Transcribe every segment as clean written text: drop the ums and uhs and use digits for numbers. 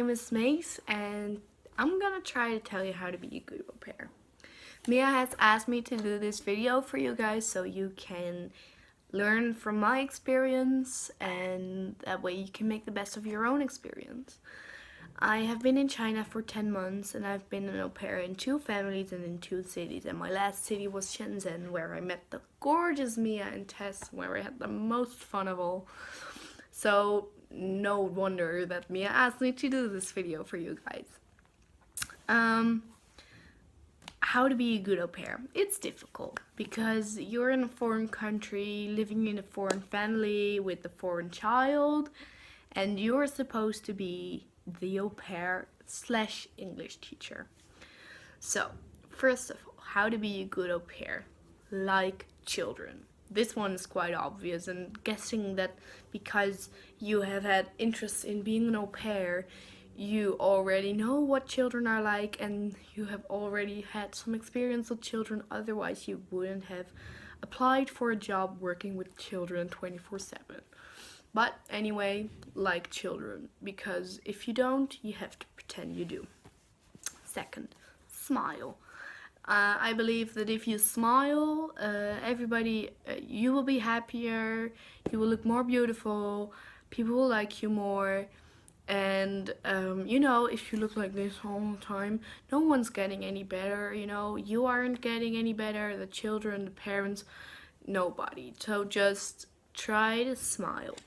name is Mees, and I'm gonna try to tell you how to be a good au pair. Mia has asked me to do this video for you guys so you can learn from my experience, and that way you can make the best of your own experience. I have been in China for 10 months, and I've been an au pair in 2 families and in 2 cities, and my last city was Shenzhen, where I met the gorgeous Mia and Tess, where I had the most fun of all. So no wonder that Mia asked me to do this video for you guys. How to be a good au pair. It's difficult because you're in a foreign country, living in a foreign family with a foreign child, and you're supposed to be the au pair slash English teacher. So, first of all, how to be a good au pair? Like children. This one is quite obvious, and guessing that because you have had interest in being an au pair, you already know what children are like and you have already had some experience with children, otherwise you wouldn't have applied for a job working with children 24/7. But anyway, like children, because if you don't, you have to pretend you do. Second, smile. I believe that if you smile, you will be happier, you will look more beautiful, people will like you more. And if you look like this all the time, no one's getting any better. You aren't getting any better, the children, the parents, nobody. So just try to smile.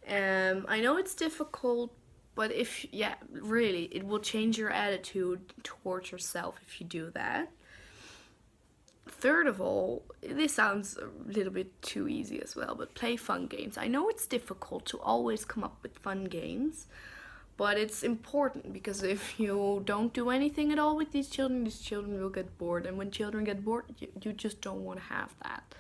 I know it's difficult, but really, it will change your attitude towards yourself if you do that. Third of all, this sounds a little bit too easy as well, but play fun games. I know it's difficult to always come up with fun games, but it's important, because if you don't do anything at all with these children will get bored, and when children get bored, you just don't want to have that.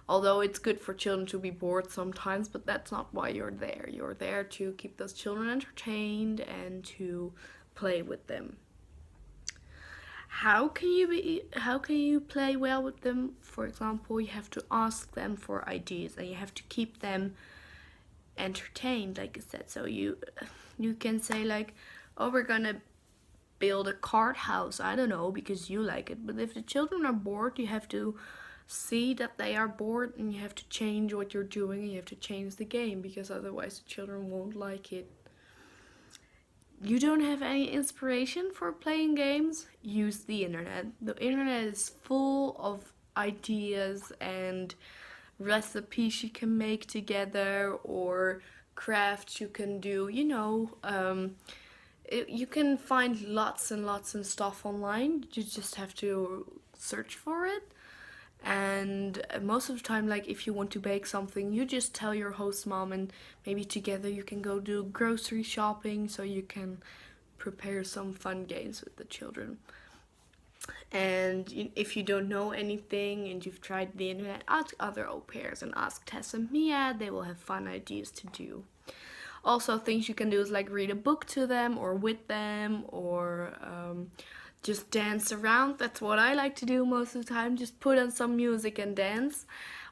Although it's good for children to be bored sometimes, but that's not why you're there. You're there to keep those children entertained and to play with them. How can you play well with them? For example, you have to ask them for ideas, and you have to keep them entertained, like I said. So you can say like, oh, we're gonna build a card house, I don't know, because you like it. But if the children are bored, you have to see that they are bored, and you have to change what you're doing, and you have to change the game, because otherwise the children won't like it. You don't have any inspiration for playing games? Use the internet. The internet is full of ideas and recipes you can make together, or crafts you can do. You can find lots and lots of stuff online. You just have to search for it. And most of the time, like if you want to bake something, you just tell your host mom, and maybe together you can go do grocery shopping, so you can prepare some fun games with the children. And if you don't know anything and you've tried the internet, ask other au pairs, and ask Tess and Mia. They will have fun ideas to do. Also, things you can do is like read a book to them or with them, or just dance around. That's what I like to do most of the time. Just put on some music and dance,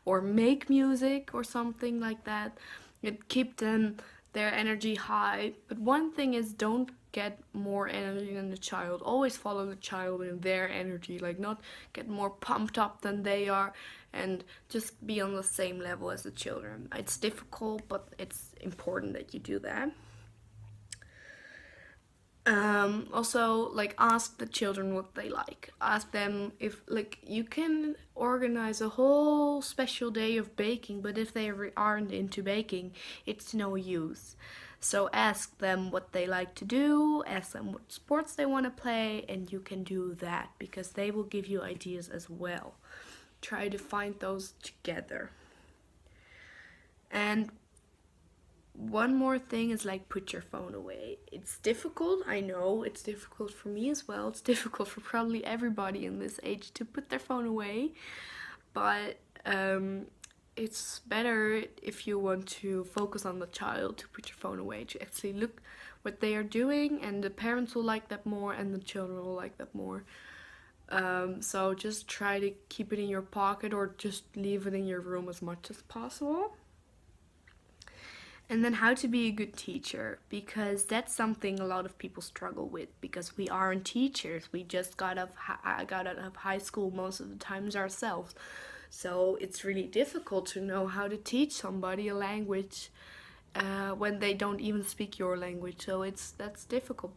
or make music or something like that. It keep their energy high. But one thing is, don't get more energy than the child. Always follow the child in their energy, like not get more pumped up than they are, and just be on the same level as the children. It's difficult, but it's important that you do that. Also, like, ask the children what they like. Ask them if, like, you can organize a whole special day of baking, but if they aren't into baking, it's no use. So ask them what they like to do, ask them what sports they want to play, and you can do that, because they will give you ideas as well. Try to find those together. And one more thing is, like, put your phone away. It's difficult, I know, it's difficult for me as well. It's difficult for probably everybody in this age to put their phone away. But it's better, if you want to focus on the child, to put your phone away, to actually look what they are doing, and the parents will like that more, and the children will like that more. So just try to keep it in your pocket, or just leave it in your room as much as possible. And then how to be a good teacher, because that's something a lot of people struggle with, because we aren't teachers. We just got out of high school most of the times ourselves. So it's really difficult to know how to teach somebody a language when they don't even speak your language. So that's difficult.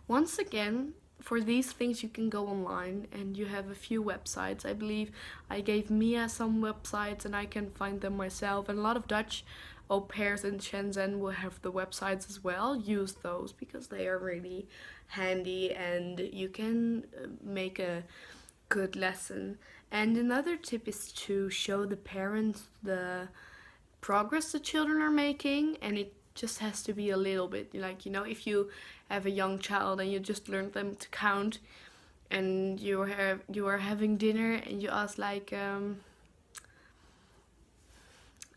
Once again, for these things you can go online, and you have a few websites. I believe I gave Mia some websites and I can find them myself, and a lot of Dutch au pairs in Shenzhen will have the websites as well. Use those because they are really handy, and you can make a good lesson. And another tip is to show the parents the progress the children are making, and it just has to be a little bit, like, if you have a young child and you just learn them to count, and you are having dinner and you ask, like,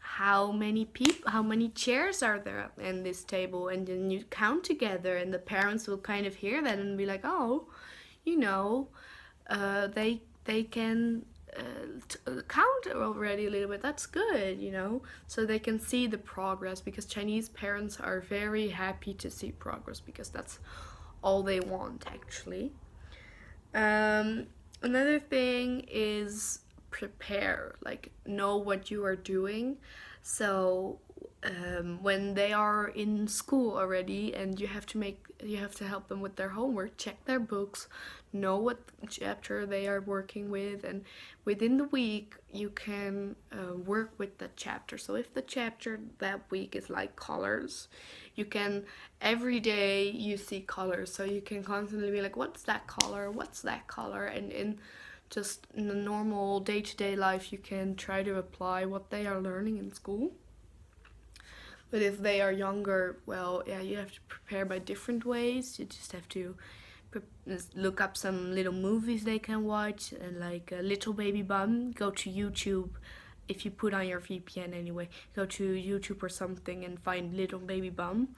how many chairs are there in this table, and then you count together, and the parents will kind of hear that and be like, oh, you know they can count already a little bit. That's good. So they can see the progress, because Chinese parents are very happy to see progress, because that's all they want, actually. Another thing is prepare, like, know what you are doing. So when they are in school already, and you have to help them with their homework, check their books, know what chapter they are working with, and within the week you can work with the chapter. So if the chapter that week is like colors, you can, every day you see colors, so you can constantly be like, what's that color, and in just in the normal day-to-day life you can try to apply what they are learning in school. But if they are younger, well, yeah, you have to prepare by different ways. You just have to look up some little movies they can watch, and like Little Baby Bum, go to YouTube. If you put on your VPN anyway, go to YouTube or something and find Little Baby Bum.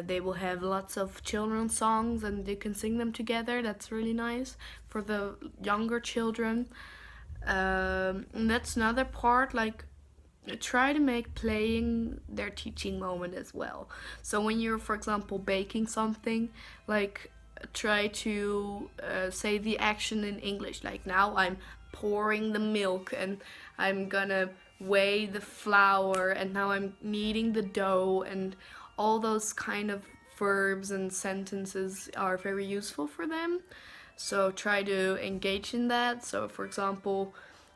They will have lots of children's songs and they can sing them together. That's really nice for the younger children. And that's another part, like, try to make playing their teaching moment as well. So when you're, for example, baking something, like, try to say the action in English. Like, now I'm pouring the milk, and I'm gonna weigh the flour, and now I'm kneading the dough, and all those kind of verbs and sentences are very useful for them. So try to engage in that. So for example,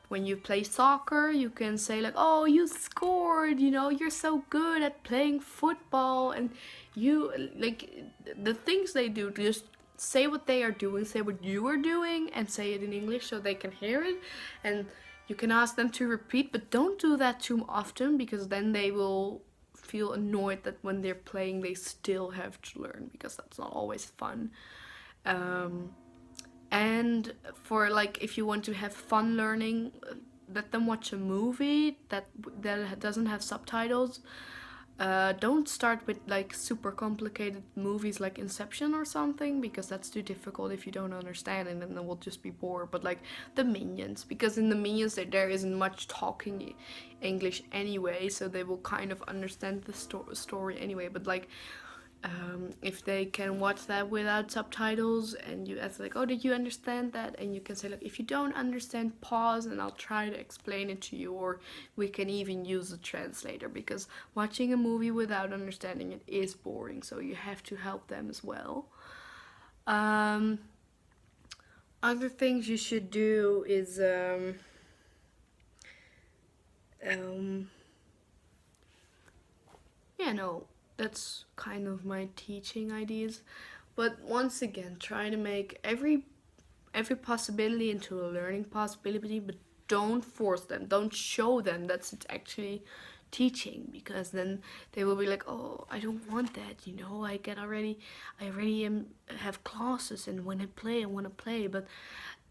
when you play soccer, you can say, like, oh, you scored, you're so good at playing football, and you, like, the things they do, just say what they are doing, say what you are doing, and say it in English so they can hear it. And you can ask them to repeat, but don't do that too often, because then they will feel annoyed that when they're playing they still have to learn, because that's not always fun. And for, like, if you want to have fun learning, let them watch a movie that doesn't have subtitles. Don't start with, like, super complicated movies like Inception or something, because that's too difficult if you don't understand it, and then we'll just be bored. But like the Minions, because in the Minions there isn't much talking English anyway, so they will kind of understand the story anyway. But like, if they can watch that without subtitles, and you ask, like, oh, did you understand that? And you can say, like, if you don't understand, pause and I'll try to explain it to you, or we can even use a translator, because watching a movie without understanding it is boring, so you have to help them as well. Other things you should do is yeah, no, that's kind of my teaching ideas. But once again, try to make every possibility into a learning possibility, but don't force them. Don't show them that's it's actually teaching, because then they will be like, oh, I don't want that. I already have classes, and when I play, I want to play. But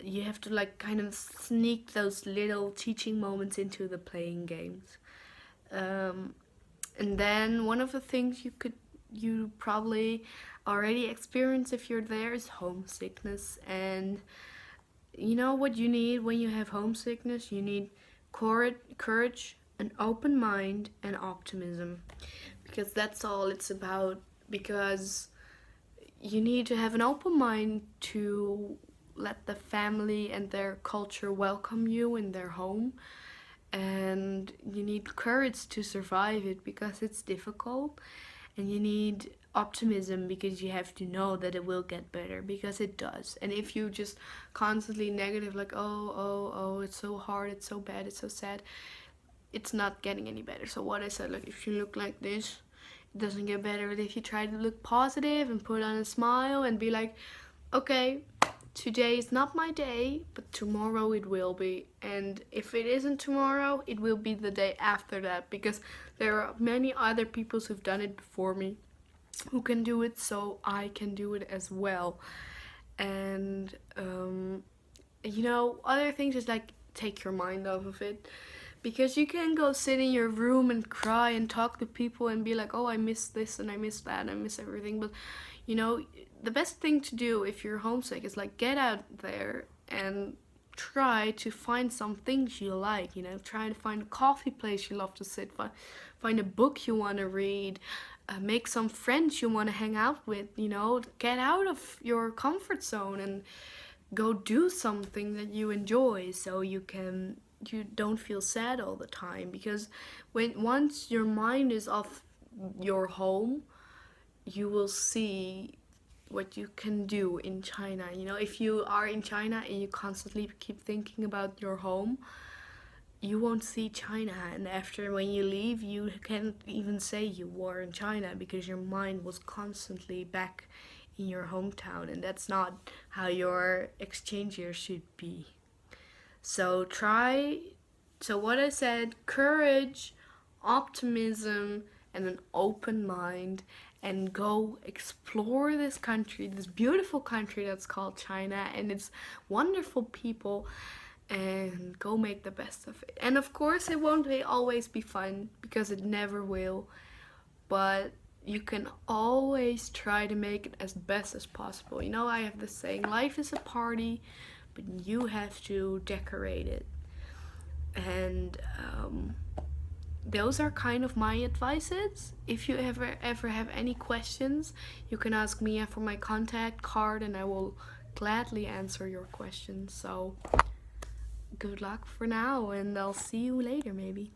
you have to, like, kind of sneak those little teaching moments into the playing games. And then one of the things you probably already experience if you're there is homesickness. And you know what you need when you have homesickness? You need courage, an open mind, and optimism. because that's all it's about. Because you need to have an open mind to let the family and their culture welcome you in their home, and you need courage to survive it because it's difficult, and you need optimism because you have to know that it will get better, because it does. And if you just constantly negative, like, oh, it's so hard, it's so bad, it's so sad, it's not getting any better. So what I said, like, if you look like this, it doesn't get better. But if you try to look positive and put on a smile and be like, okay, today is not my day, but tomorrow it will be. And if it isn't tomorrow, it will be the day after that, because there are many other people who've done it before me who can do it, so I can do it as well. And other things is like, take your mind off of it, because you can go sit in your room and cry and talk to people and be like, oh, I miss this and I miss that and I miss everything. But the best thing to do if you're homesick is like, get out there and try to find some things you like. Try to find a coffee place you love to sit, find a book you want to read, make some friends you want to hang out with. Get out of your comfort zone and go do something that you enjoy, so you don't feel sad all the time. Because once your mind is off your home, you will see what you can do in China. If you are in China and you constantly keep thinking about your home, you won't see China. And after, when you leave, you can't even say you were in China, because your mind was constantly back in your hometown, and that's not how your exchange year should be. So what I said, courage, optimism, and an open mind, and go explore this country, this beautiful country that's called China, and its wonderful people, and go make the best of it. And of course, it won't always be fun, because it never will, but you can always try to make it as best as possible. I have this saying, life is a party, but you have to decorate it. And those are kind of my advices. If you ever have any questions, you can ask me for my contact card, and I will gladly answer your questions. So good luck for now, and I'll see you later maybe.